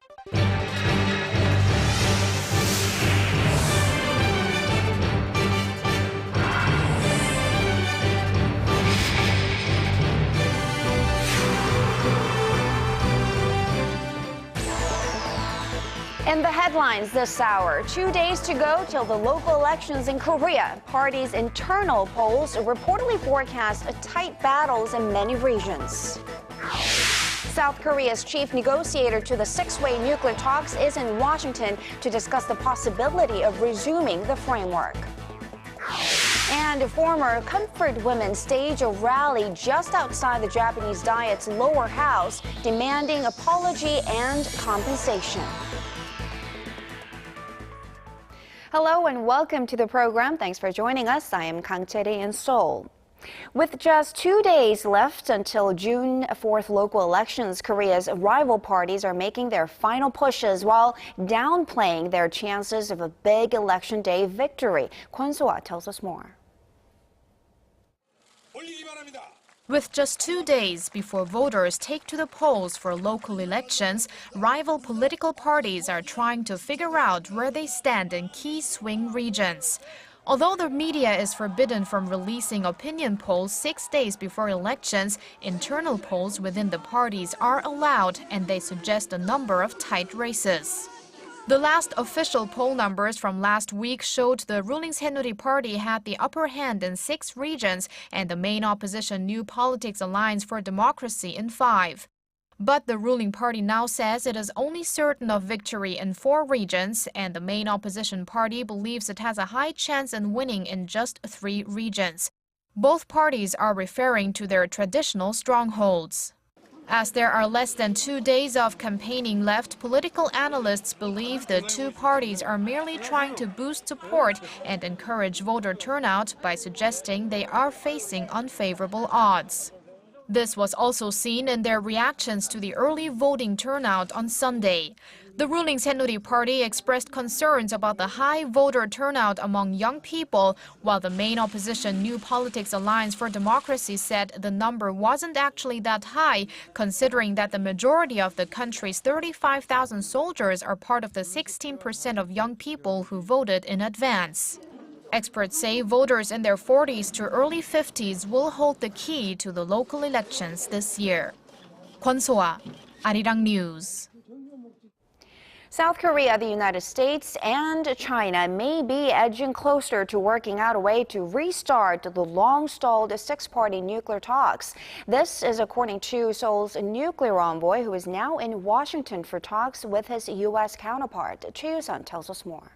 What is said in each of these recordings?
In the headlines this hour, 2 days to go till the local elections in Korea. Parties' internal polls reportedly forecast tight battles in many regions. South Korea's chief negotiator to the six-way nuclear talks is in Washington to discuss the possibility of resuming the framework. And former comfort women stage a rally just outside the Japanese Diet's lower house, demanding apology and compensation. Hello and welcome to the program. Thanks for joining us. I am Kang Chae-ri in Seoul. With just 2 days left until June 4th local elections, Korea's rival parties are making their final pushes while downplaying their chances of a big election day victory. Kwon So-ah tells us more. With just 2 days before voters take to the polls for local elections, rival political parties are trying to figure out where they stand in key swing regions. Although the media is forbidden from releasing opinion polls 6 days before elections, internal polls within the parties are allowed, and they suggest a number of tight races. The last official poll numbers from last week showed the ruling Saenuri Party had the upper hand in 6 regions and the main opposition New Politics Alliance for Democracy in 5. But the ruling party now says it is only certain of victory in 4 regions, and the main opposition party believes it has a high chance in winning in just 3 regions. Both parties are referring to their traditional strongholds. As there are less than 2 days of campaigning left, political analysts believe the two parties are merely trying to boost support and encourage voter turnout by suggesting they are facing unfavorable odds. This was also seen in their reactions to the early voting turnout on Sunday. The ruling Saenuri Party expressed concerns about the high voter turnout among young people, while the main opposition New Politics Alliance for Democracy said the number wasn't actually that high, considering that the majority of the country's 35,000 soldiers are part of the 16% of young people who voted in advance. Experts say voters in their 40s to early 50s will hold the key to the local elections this year. Kwon So-ah, ARIRANG News. South Korea, the United States, and China may be edging closer to working out a way to restart the long-stalled six-party nuclear talks. This is according to Seoul's nuclear envoy, who is now in Washington for talks with his U.S. counterpart. Choi Yoo-sun tells us more.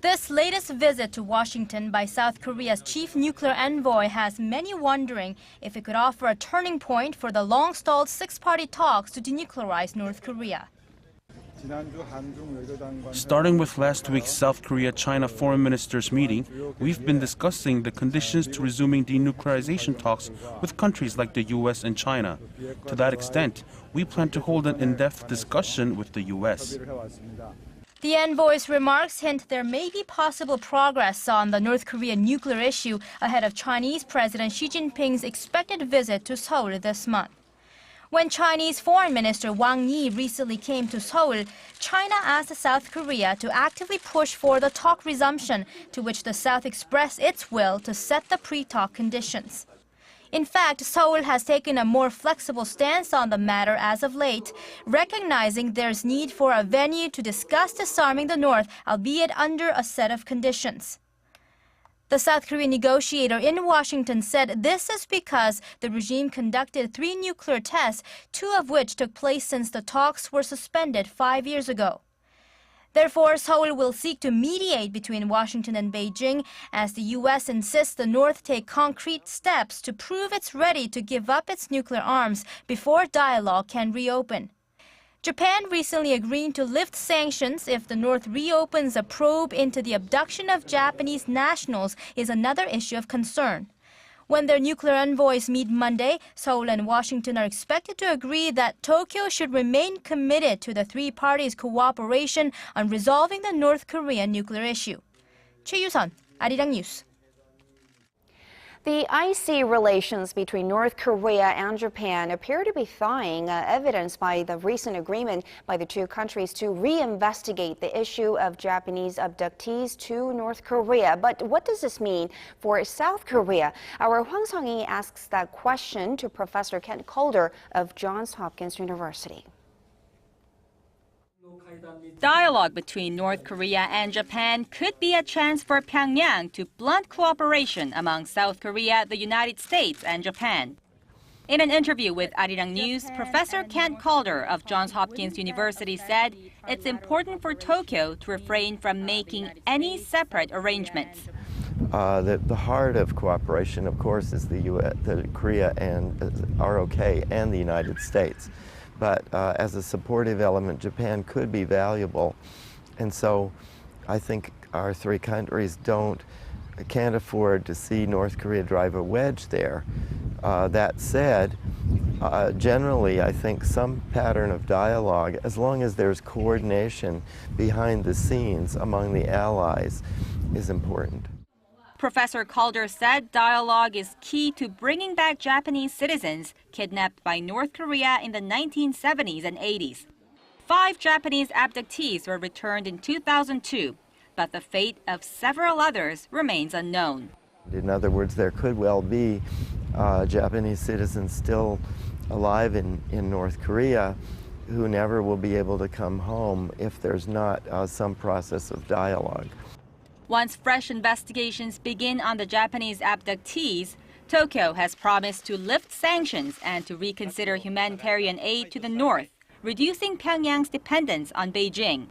This latest visit to Washington by South Korea's chief nuclear envoy has many wondering if it could offer a turning point for the long-stalled six-party talks to denuclearize North Korea. Starting with last week's South Korea-China foreign ministers meeting, we've been discussing the conditions to resuming denuclearization talks with countries like the U.S. and China. To that extent, we plan to hold an in-depth discussion with the U.S. The envoy's remarks hint there may be possible progress on the North Korean nuclear issue ahead of Chinese President Xi Jinping's expected visit to Seoul this month. When Chinese Foreign Minister Wang recently came to Seoul, China asked South Korea to actively push for the talk resumption, to which the South expressed its will to set the pre-talk conditions. In fact, Seoul has taken a more flexible stance on the matter as of late, recognizing there's need for a venue to discuss disarming the North, albeit under a set of conditions. The South Korean negotiator in Washington said this is because the regime conducted 3 nuclear tests, 2 of which took place since the talks were suspended 5 years ago. Therefore, Seoul will seek to mediate between Washington and Beijing as the U.S. insists the North take concrete steps to prove it's ready to give up its nuclear arms before dialogue can reopen. Japan recently agreed to lift sanctions if the North reopens a probe into the abduction of Japanese nationals is another issue of concern. When their nuclear envoys meet Monday, Seoul and Washington are expected to agree that Tokyo should remain committed to the 3 parties' cooperation on resolving the North Korean nuclear issue. Choi Yoo-sun, ARIRANG News. The icy relations between North Korea and Japan appear to be thawing, evidenced by the recent agreement by the two countries to reinvestigate the issue of Japanese abductees to North Korea. But what does this mean for South Korea? Our Wang asks that question to Professor Kent Calder of Johns Hopkins University. Dialogue between North Korea and Japan could be a chance for Pyongyang to blunt cooperation among South Korea, the United States, and Japan. In an interview with ARIRANG News, Professor Kent Calder of Johns Hopkins University said it's important for Tokyo to refrain from making any separate arrangements. The heart of cooperation, of course, is the Korea and ROK and the United States. But as a supportive element, Japan could be valuable. And so I think our three countries can't afford to see North Korea drive a wedge there. That said, generally, I think some pattern of dialogue, as long as there's coordination behind the scenes among the allies, is important. Professor Calder said dialogue is key to bringing back Japanese citizens kidnapped by North Korea in the 1970s and 80s. 5 Japanese abductees were returned in 2002, but the fate of several others remains unknown. In other words, there could well be Japanese citizens still alive in North Korea who never will be able to come home if there's not some process of dialogue. Once fresh investigations begin on the Japanese abductees, Tokyo has promised to lift sanctions and to reconsider humanitarian aid to the north, reducing Pyongyang's dependence on Beijing.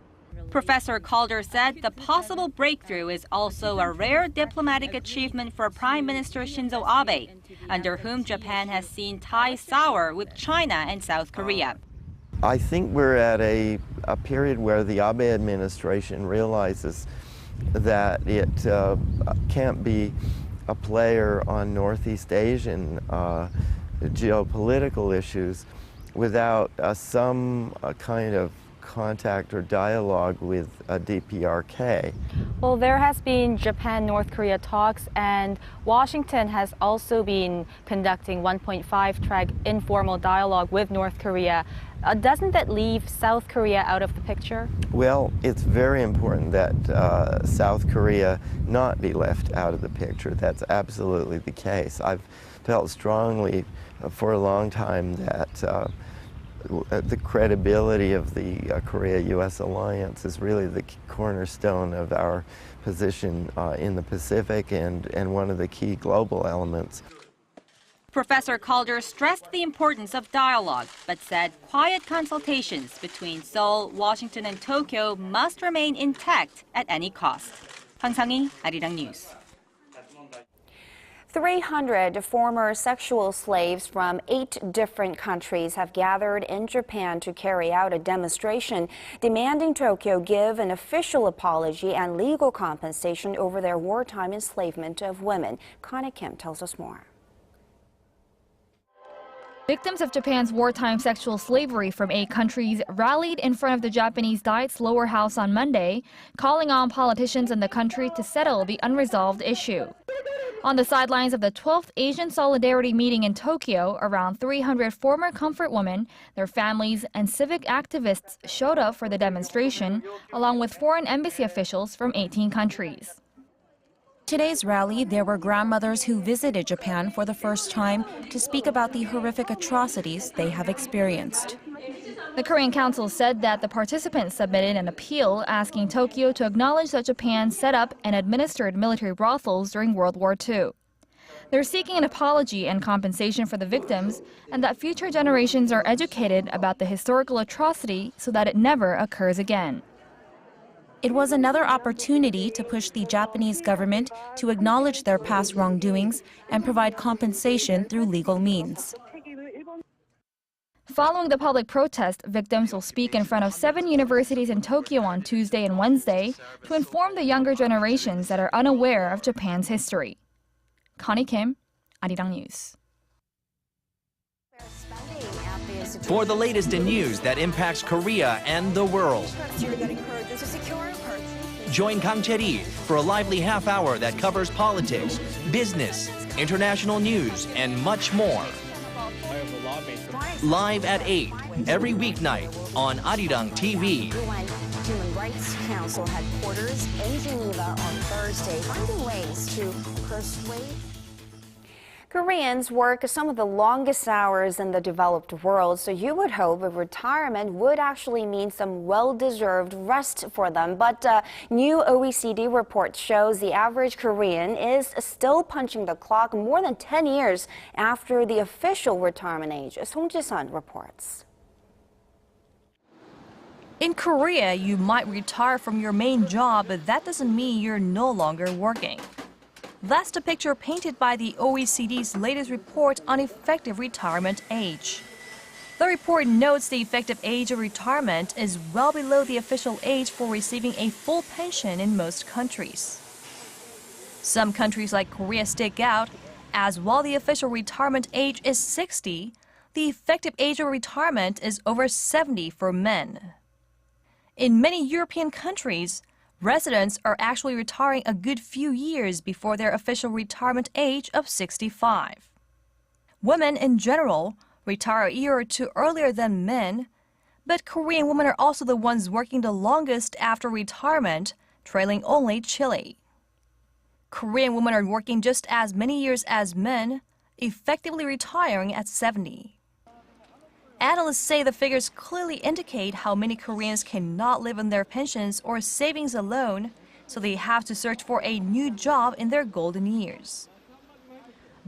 Professor Calder said the possible breakthrough is also a rare diplomatic achievement for Prime Minister Shinzo Abe, under whom Japan has seen ties sour with China and South Korea. I think we're at a period where the Abe administration realizes that it can't be a player on Northeast Asian geopolitical issues without some kind of contact or dialogue with DPRK. Well, there has been Japan-North Korea talks, and Washington has also been conducting 1.5-track informal dialogue with North Korea. Doesn't that leave South Korea out of the picture? Well, it's very important that South Korea not be left out of the picture. That's absolutely the case. I've felt strongly for a long time that the credibility of the Korea-U.S. alliance is really the cornerstone of our position in the Pacific and one of the key global elements. Professor Calder stressed the importance of dialogue, but said quiet consultations between Seoul, Washington, and Tokyo must remain intact at any cost. 황상희, ARIRANG News. 300 former sexual slaves from 8 different countries have gathered in Japan to carry out a demonstration demanding Tokyo give an official apology and legal compensation over their wartime enslavement of women. Connie Kim tells us more. Victims of Japan's wartime sexual slavery from 8 countries rallied in front of the Japanese Diet's lower house on Monday, calling on politicians in the country to settle the unresolved issue. On the sidelines of the 12th Asian Solidarity meeting in Tokyo, around 300 former comfort women, their families, and civic activists showed up for the demonstration, along with foreign embassy officials from 18 countries. Today's rally, there were grandmothers who visited Japan for the first time to speak about the horrific atrocities they have experienced. The Korean Council said that the participants submitted an appeal asking Tokyo to acknowledge that Japan set up and administered military brothels during World War II. They're seeking an apology and compensation for the victims, and that future generations are educated about the historical atrocity so that it never occurs again. It was another opportunity to push the Japanese government to acknowledge their past wrongdoings and provide compensation through legal means. Following the public protest, victims will speak in front of 7 universities in Tokyo on Tuesday and Wednesday to inform the younger generations that are unaware of Japan's history. Connie Kim, ARIRANG News. For the latest in news that impacts Korea and the world, Join Kang Chae-ri for a lively half hour that covers politics, business, international news, and much more. Live at 8, every weeknight on ARIRANG TV. Human Rights Council headquarters in Geneva on Thursday, finding ways to persuade. Koreans work some of the longest hours in the developed world, so you would hope a retirement would actually mean some well-deserved rest for them. But new OECD report shows the average Korean is still punching the clock more than 10 years after the official retirement age. Song Ji-sun reports. In Korea, you might retire from your main job, but that doesn't mean you're no longer working. That's the picture painted by the OECD's latest report on effective retirement age. The report notes the effective age of retirement is well below the official age for receiving a full pension in most countries. Some countries like Korea stick out, as while the official retirement age is 60, the effective age of retirement is over 70 for men. In many European countries, residents are actually retiring a good few years before their official retirement age of 65. Women in general retire a year or two earlier than men, but Korean women are also the ones working the longest after retirement, trailing only Chile. Korean women are working just as many years as men, effectively retiring at 70. Analysts say the figures clearly indicate how many Koreans cannot live on their pensions or savings alone, so they have to search for a new job in their golden years.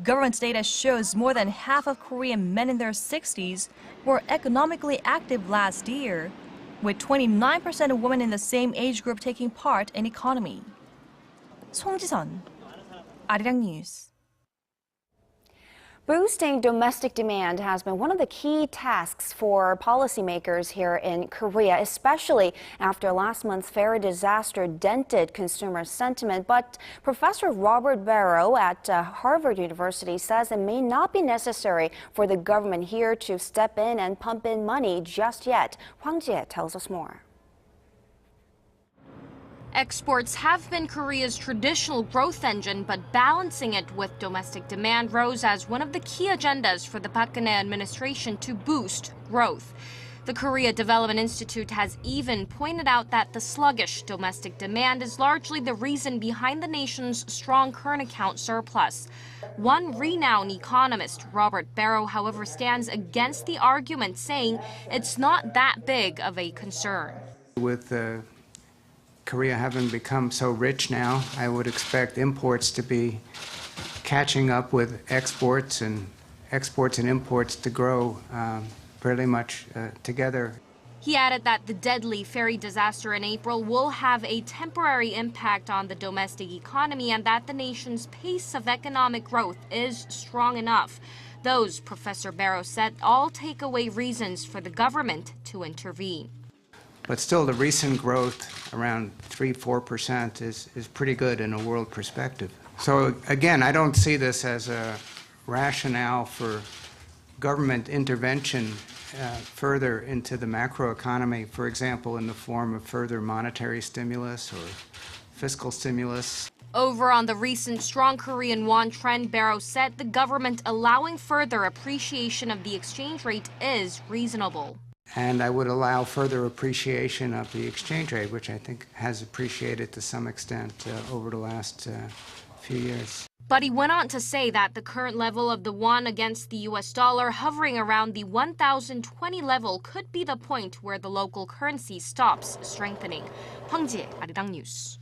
Government data shows more than half of Korean men in their 60s were economically active last year, with 29% of women in the same age group taking part in economy. Song Ji-sun, ARIRANG News. Boosting domestic demand has been one of the key tasks for policymakers here in Korea, especially after last month's ferry disaster dented consumer sentiment. But Professor Robert Barrow at Harvard University says it may not be necessary for the government here to step in and pump in money just yet. Wang tells us more. Exports have been Korea's traditional growth engine, but balancing it with domestic demand rose as one of the key agendas for the Park Geun-hye administration to boost growth. The Korea Development Institute has even pointed out that the sluggish domestic demand is largely the reason behind the nation's strong current account surplus. One renowned economist, Robert Barrow, however, stands against the argument, saying it's not that big of a concern. With Korea having become so rich now, I would expect imports to be catching up with exports and imports to grow pretty much together. He added that the deadly ferry disaster in April will have a temporary impact on the domestic economy and that the nation's pace of economic growth is strong enough. Those, Professor Barrow said, all take away reasons for the government to intervene. But still, the recent growth, around 3–4%, is pretty good in a world perspective. So again, I don't see this as a rationale for government intervention further into the macroeconomy, for example, in the form of further monetary stimulus or fiscal stimulus. Over on the recent strong Korean won trend, Barrow said the government allowing further appreciation of the exchange rate is reasonable. And I would allow further appreciation of the exchange rate, which I think has appreciated to some extent over the last few years. But he went on to say that the current level of the won against the US dollar hovering around the 1,020 level could be the point where the local currency stops strengthening. Hwang Ji-hye, ARIRANG News.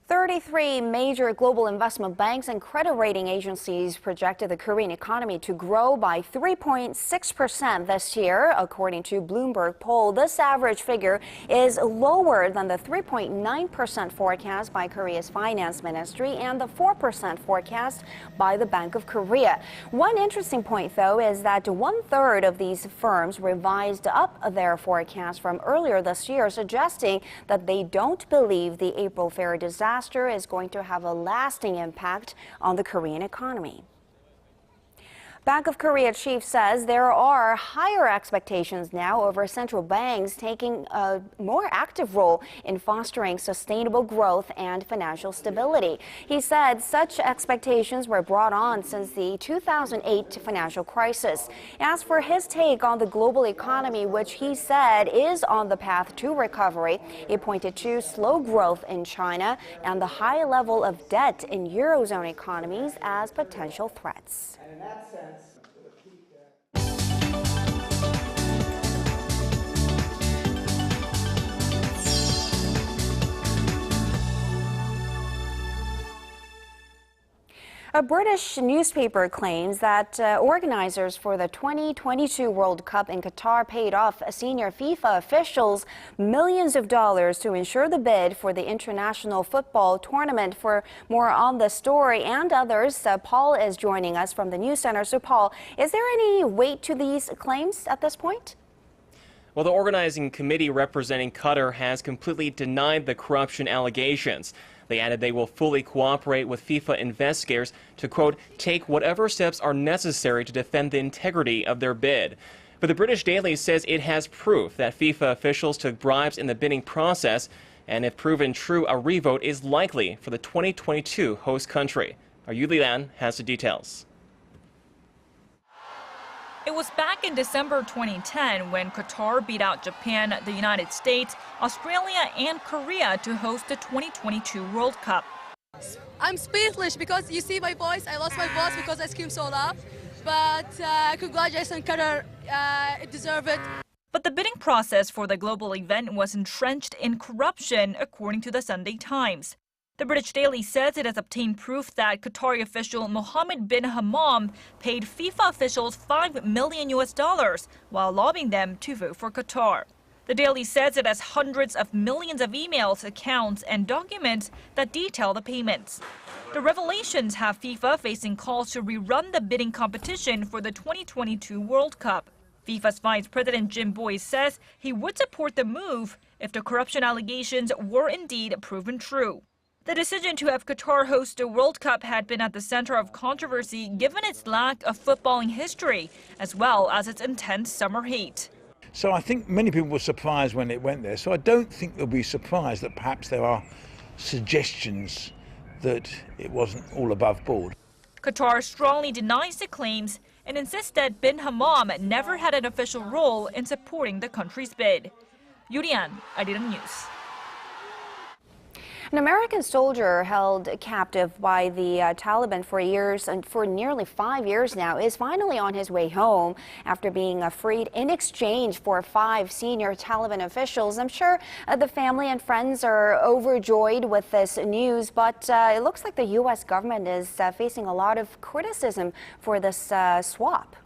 33 major global investment banks and credit rating agencies projected the Korean economy to grow by 3.6% this year, according to Bloomberg poll. This average figure is lower than the 3.9% forecast by Korea's finance ministry and the 4% forecast by the Bank of Korea. One interesting point, though, is that 1/3 of these firms revised up their forecast from earlier this year, suggesting that they don't believe the April ferry disaster is going to have a lasting impact on the Korean economy. Bank of Korea chief says there are higher expectations now over central banks taking a more active role in fostering sustainable growth and financial stability. He said such expectations were brought on since the 2008 financial crisis. As for his take on the global economy, which he said is on the path to recovery, he pointed to slow growth in China and the high level of debt in Eurozone economies as potential threats. And in that sense, A British newspaper claims that organizers for the 2022 World Cup in Qatar paid off senior FIFA officials millions of dollars to ensure the bid for the international football tournament. For more on the story and others, Paul is joining us from the News Center. So, Paul, is there any weight to these claims at this point? Well, the organizing committee representing Qatar has completely denied the corruption allegations. They added they will fully cooperate with FIFA investigators to, quote, take whatever steps are necessary to defend the integrity of their bid. But the British Daily says it has proof that FIFA officials took bribes in the bidding process, and if proven true, a revote is likely for the 2022 host country. Our Yu Lian has the details. It was back in December 2010 when Qatar beat out Japan, the United States, Australia, and Korea to host the 2022 World Cup. I'm speechless because you see my voice. I lost my voice because I screamed so loud. But congratulations, Qatar. It deserved it. But the bidding process for the global event was entrenched in corruption, according to the Sunday Times. The British Daily says it has obtained proof that Qatari official Mohammed bin Hammam paid FIFA officials $5 million while lobbying them to vote for Qatar. The Daily says it has hundreds of millions of emails, accounts, and documents that detail the payments. The revelations have FIFA facing calls to rerun the bidding competition for the 2022 World Cup. FIFA's Vice President Jinping says he would support the move if the corruption allegations were indeed proven true. The decision to have Qatar host the World Cup had been at the center of controversy given its lack of footballing history, as well as its intense summer heat. So I think many people were surprised when it went there. So I don't think they'll be surprised that perhaps there are suggestions that it wasn't all above board. Qatar strongly denies the claims and insists that bin Hammam never had an official role in supporting the country's bid. Yu Lian, ARIRANG News. An American soldier held captive by the Taliban for nearly 5 years now is finally on his way home after being freed in exchange for 5 senior Taliban officials. I'm sure the family and friends are overjoyed with this news, but it looks like the U.S. government is facing a lot of criticism for this swap.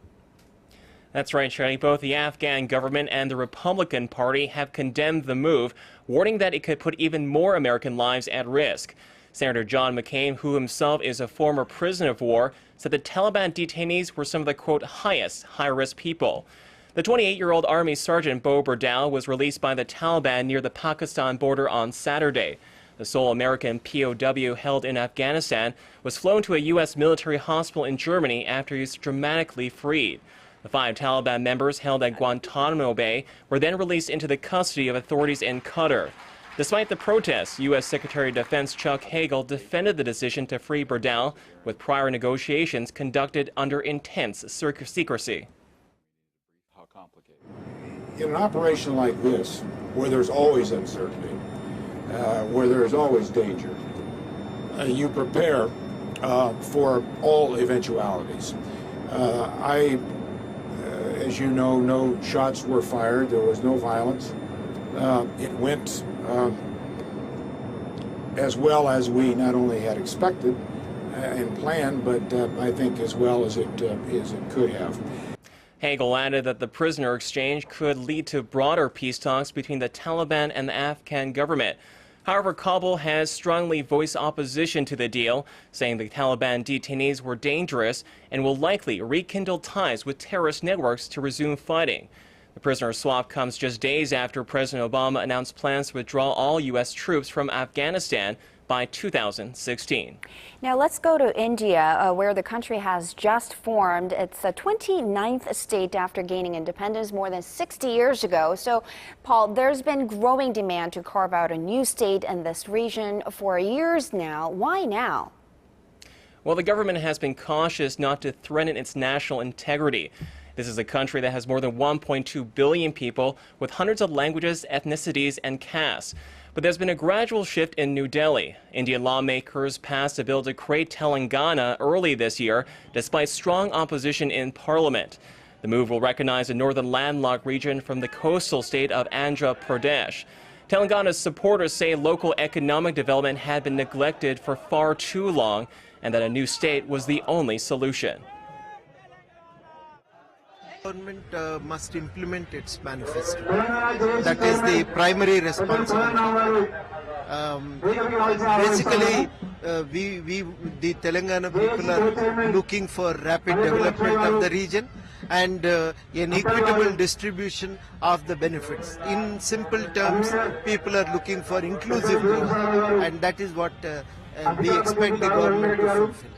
That's right, Shirley. Both the Afghan government and the Republican Party have condemned the move, warning that it could put even more American lives at risk. Senator John McCain, who himself is a former prisoner of war, said the Taliban detainees were some of the, quote, highest high-risk people. The 28-year-old Army Sergeant Bo Burdal was released by the Taliban near the Pakistan border on Saturday. The sole American POW held in Afghanistan was flown to a U.S. military hospital in Germany after he was dramatically freed. The 5 Taliban members held at Guantanamo Bay were then released into the custody of authorities in Qatar. Despite the protests, U.S. Secretary of Defense Chuck Hagel defended the decision to free Burdal, with prior negotiations conducted under intense secrecy. In an operation like this, where there's always uncertainty, where there's always danger, you prepare for all eventualities. As you know, no shots were fired. There was no violence. It went as well as we not only had expected and planned, but I think as well as it could have. Hagel added that the prisoner exchange could lead to broader peace talks between the Taliban and the Afghan government. However, Kabul has strongly voiced opposition to the deal, saying the Taliban detainees were dangerous and will likely rekindle ties with terrorist networks to resume fighting. The prisoner swap comes just days after President Obama announced plans to withdraw all U.S. troops from Afghanistan by 2016. Now let's go to India, where the country has just formed its 29th state after gaining independence more than 60 years ago. So, Paul, there's been growing demand to carve out a new state in this region for years now. Why now? Well, the government has been cautious not to threaten its national integrity. This is a country that has more than 1.2 billion people with hundreds of languages, ethnicities, and castes. But there's been a gradual shift in New Delhi. Indian lawmakers passed a bill to create Telangana early this year, despite strong opposition in parliament. The move will recognize a northern landlocked region from the coastal state of Andhra Pradesh. Telangana's supporters say local economic development had been neglected for far too long, and that a new state was the only solution. Government must implement its manifesto. That is the primary responsibility. Basically, the Telangana people are looking for rapid development of the region and an equitable distribution of the benefits. In simple terms, people are looking for inclusive growth, and that is what we expect the government to fulfill.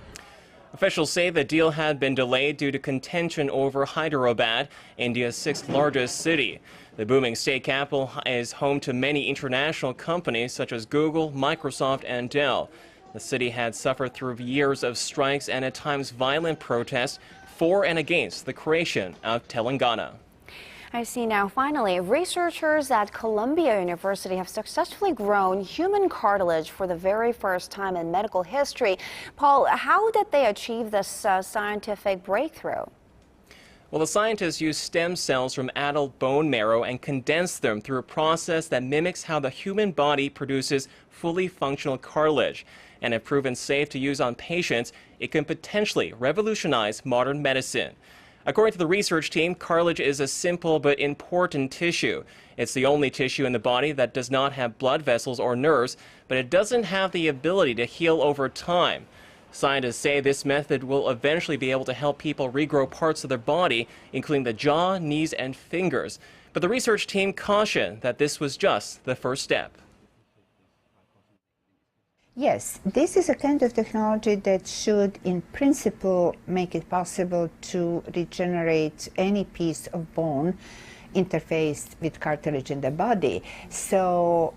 Officials say the deal had been delayed due to contention over Hyderabad, India's sixth largest city. The booming state capital is home to many international companies such as Google, Microsoft, and Dell. The city had suffered through years of strikes and at times violent protests for and against the creation of Telangana. I see now. Finally, researchers at Columbia University have successfully grown human cartilage for the very first time in medical history. Paul, how did they achieve this scientific breakthrough? Well, the scientists used stem cells from adult bone marrow and condensed them through a process that mimics how the human body produces fully functional cartilage. And if proven safe to use on patients, it can potentially revolutionize modern medicine. According to the research team, cartilage is a simple but important tissue. It's the only tissue in the body that does not have blood vessels or nerves, but it doesn't have the ability to heal over time. Scientists say this method will eventually be able to help people regrow parts of their body, including the jaw, knees, and fingers. But the research team cautioned that this was just the first step. Yes, this is a kind of technology that should, in principle, make it possible to regenerate any piece of bone interfaced with cartilage in the body. So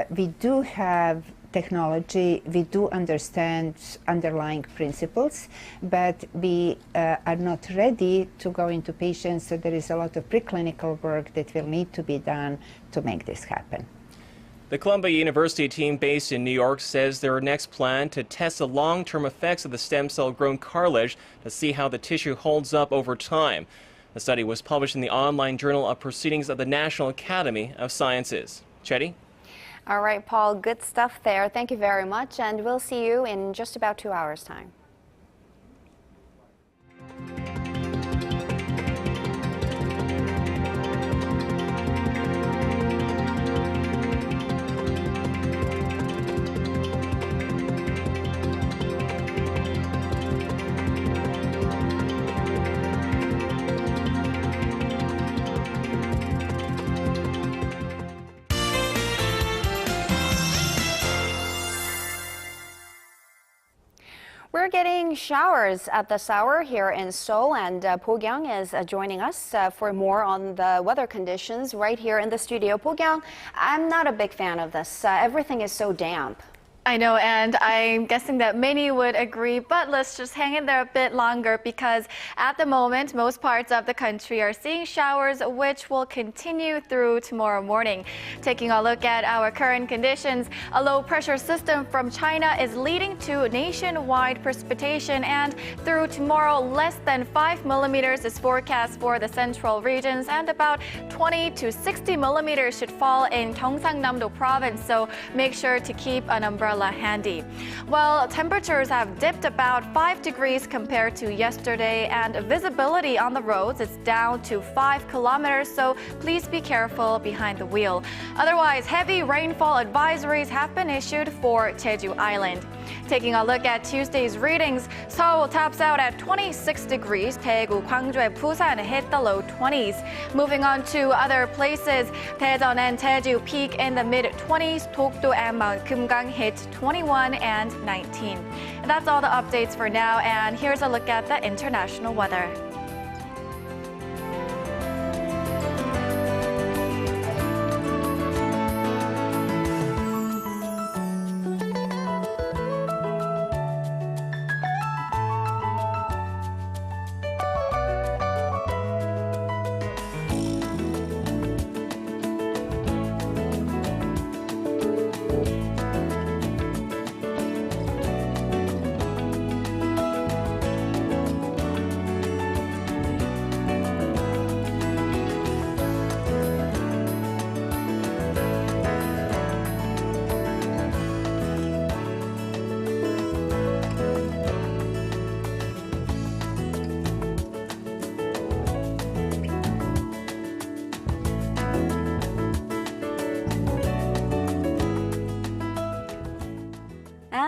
we do have technology, we do understand underlying principles, but we are not ready to go into patients, so there is a lot of preclinical work that will need to be done to make this happen. The Columbia University team based in New York says their next plan to test the long-term effects of the stem cell-grown cartilage to see how the tissue holds up over time. The study was published in the online Journal of Proceedings of the National Academy of Sciences. Chetty? All right, Paul, good stuff there. Thank you very much, and we'll see you in just about 2 hours' time. We're getting showers at this hour here in Seoul, and Po-kyung is joining us for more on the weather conditions right here in the studio. Po-kyung, I'm not a big fan of this. Everything is so damp. I know, and I'm guessing that many would agree, but let's just hang in there a bit longer because at the moment, most parts of the country are seeing showers, which will continue through tomorrow morning. Taking a look at our current conditions, a low pressure system from China is leading to nationwide precipitation, and through tomorrow, less than 5 millimeters is forecast for the central regions, and about 20 to 60 millimeters should fall in Gyeongsangnam-do province, so make sure to keep an umbrella handy. Well, temperatures have dipped about 5 degrees compared to yesterday, and visibility on the roads is down to 5 kilometers, so please be careful behind the wheel. Otherwise, heavy rainfall advisories have been issued for Jeju Island. Taking a look at Tuesday's readings, Seoul tops out at 26 degrees. Daegu, Gwangju, Busan hit the low 20s. Moving on to other places, Daejeon and Jeju peak in the mid-20s. Dokdo and Mount Kumgang hit 21 and 19. And that's all the updates for now, and here's a look at the international weather.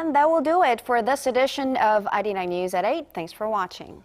And that will do it for this edition of ID9 News at 8. Thanks for watching.